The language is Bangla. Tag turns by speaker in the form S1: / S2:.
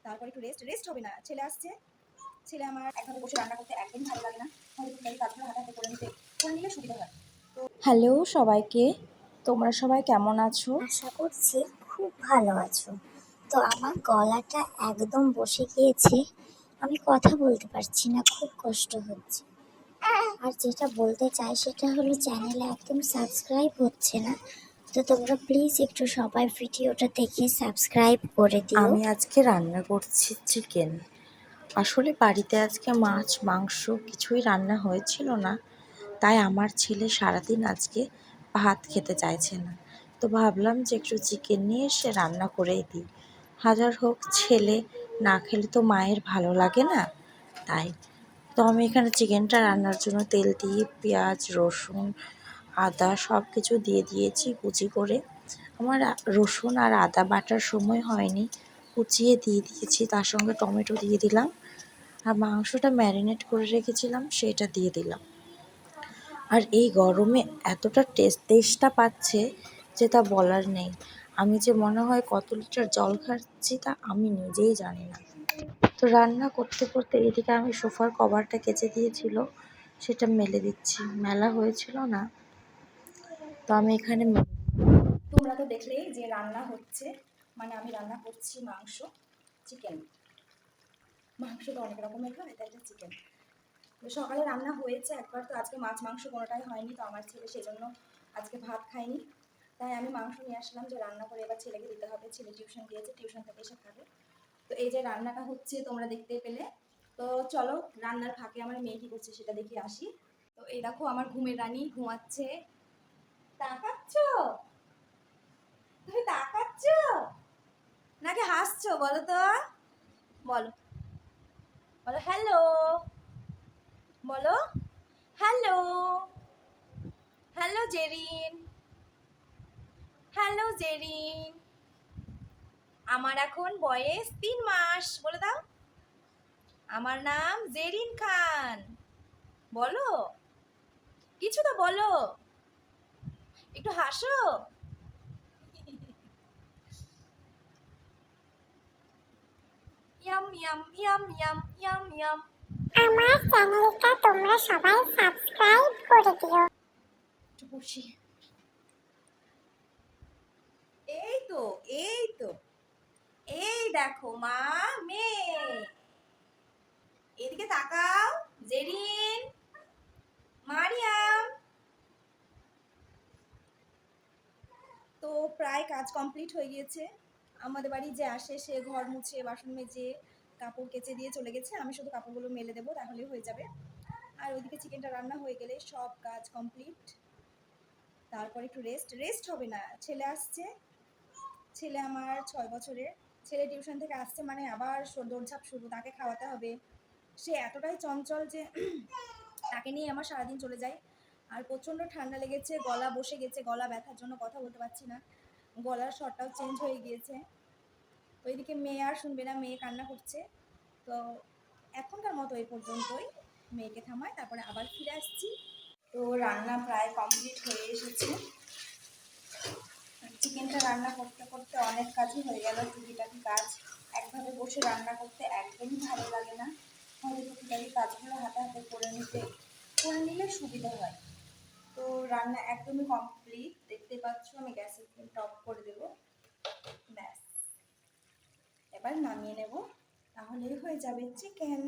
S1: তারপর একটু রেস্ট হবে না, ছেলে আসছে। ছেলে আমার একভাবে বসে রান্না করতে একদমই ভালো লাগে না, হয়তো কাজগুলো হাতে করে নিলে সুবিধা হয়। তো হ্যালো সবাইকে, তোমরা সবাই কেমন আছো?
S2: আশা করছি খুব ভালো আছো। তো আমার গলাটা একদম বসে গিয়েছে, আমি কথা বলতে পারছি না, খুব কষ্ট হচ্ছে। আর যেটা বলতে চাই সেটা হলো চ্যানেলে একদম সাবস্ক্রাইব হচ্ছে না। তো তোমরা প্লিজ একটু সবাই ভিডিওটা দেখে সাবস্ক্রাইব করে দিও।
S3: আমি আজকে রান্না করছি চিকেন। আসলে বাড়িতে আজকে মাছ মাংস কিছুই রান্না হয়েছিল না, তাই আমার ছেলে সারাদিন আজকে ভাত খেতে চাইছে না। তো ভাবলাম যে একটু চিকেন নিয়ে এসে রান্না করেই দিই। হাজার হোক ছেলে না খেলে তো মায়ের ভালো লাগে না, তাই। তো আমি এখানে চিকেনটা রান্নার জন্য তেল দিয়ে পেঁয়াজ রসুন আদা সব কিছু দিয়ে দিয়েছি কুচি করে। আমার রসুন আর আদা বাটার সময় হয়নি, কুচিয়ে দিয়ে দিয়েছি, তার সঙ্গে টমেটো দিয়ে দিলাম, আর মাংসটা ম্যারিনেট করে রেখেছিলাম সেটা দিয়ে দিলাম। আর এই গরমে এতটা তেষ্টা পাচ্ছে যে তা বলার নেই। আমি যে মনে হয় কত লিটার জল খাচ্ছি তা আমি নিজেই জানি না। তো রান্না করতে করতে এদিকে আমি সোফার কভারটা কেচে দিয়েছিল, সেটা মেলে দিচ্ছি, মেলা হয়েছিল না, তো আমি এখানে
S1: তোমরা তো দেখলেই যে রান্না হচ্ছে, মানে আমি রান্না করছি চিকেন। মাংস তো অনেক রকমের হয়, তাই এটা চিকেন। তো সকালে রান্না হয়েছে একবার, তো আজকে মাছ মাংস কোনোটাই হয়নি, তো আমার ছেলে সেজন্য আজকে ভাত খায়নি, তাই আমি মাংস নিয়ে আসলাম যে রান্না করে এবার ছেলেকে দিতে হবে। ছেলে টিউশন গিয়েছে, টিউশন থেকে এসে খাবে। তো এই যে রান্নাটা হচ্ছে তোমরা দেখতে পেলে। তো চলো রান্নার ফাঁকে আমার মেয়ে কি করছে সেটা দেখে আসি। তো এই দেখো আমার ঘুমের রানী ঘুমাচ্ছে। তাকাচ্ছ? তুমি তাকাচ্ছ নাকি হাসছো? বলো তো, বলো বলো হ্যালো, বলো hello, hello Zerin, hello Zerin. আমার এখন বয়স 3 মাস, বলে দাও। আমার নাম জেরিন খান। বলো কিছু তো বলো, একটু হাসো। Yam yam yam yam yam yam.
S2: আমার চ্যানেলটা তোমরা সবাই সাবস্ক্রাইব করে দিও।
S1: একটু বসি। এই তো, এই তো, এই দেখো মা মেয়ে, এদিকে তাকাও। জেরিন, মারিয়াম। তো প্রায় কাজ কমপ্লিট হয়ে গিয়েছে। আমাদের বাড়ি যে আসে সে ঘর মুছে বাসন মেজে কাপড় কেচে দিয়ে চলে গেছে, আমি শুধু কাপড়গুলো মেলে দেবো, তাহলে হয়ে যাবে। আর ওইদিকে চিকেনটা রান্না হয়ে গেলে সব কাজ কমপ্লিট। তারপর একটু রেস্ট হবে না, ছেলে আসছে। ছেলে আমার 6 বছরের। ছেলে টিউশন থেকে আসছে মানে আবার দৌড়ঝাঁপ শুরু, তাকে খাওয়াতে হবে। সে এতটাই চঞ্চল যে তাকে নিয়ে আমার সারাদিন চলে যায়। আর প্রচণ্ড ঠান্ডা লেগেছে, গলা বসে গেছে, গলা ব্যথার জন্য কথা বলতে পারছি না, গলার স্বরটাও চেঞ্জ হয়ে গিয়েছে। তো এদিকে মেয়ে আর শুনবে না, মেয়ে কান্না করছে। তো এখনকার মতো এই পর্যন্তই, মেয়েকে থামায় তারপরে আবার ফিরে আসছি। তো রান্না প্রায় কমপ্লিট হয়ে এসেছে। চিকেনটা রান্না করতে করতে অনেক কাজই হয়ে গেল, টুকিটাকি কাজ। একভাবে বসে রান্না করতে একদমই ভালো লাগে না, হয়তো টুকিটাকি কাজগুলো হাতে করে নিলে সুবিধা হয়। তো রান্না একদমই কমপ্লিট, দেখতে পাচ্ছ। আমি গ্যাসের ফ্লেমটা অফ করে দেবো, ব্যাস এবার নামিয়ে নেব, তাহলেই হয়ে যাবে চিকেন।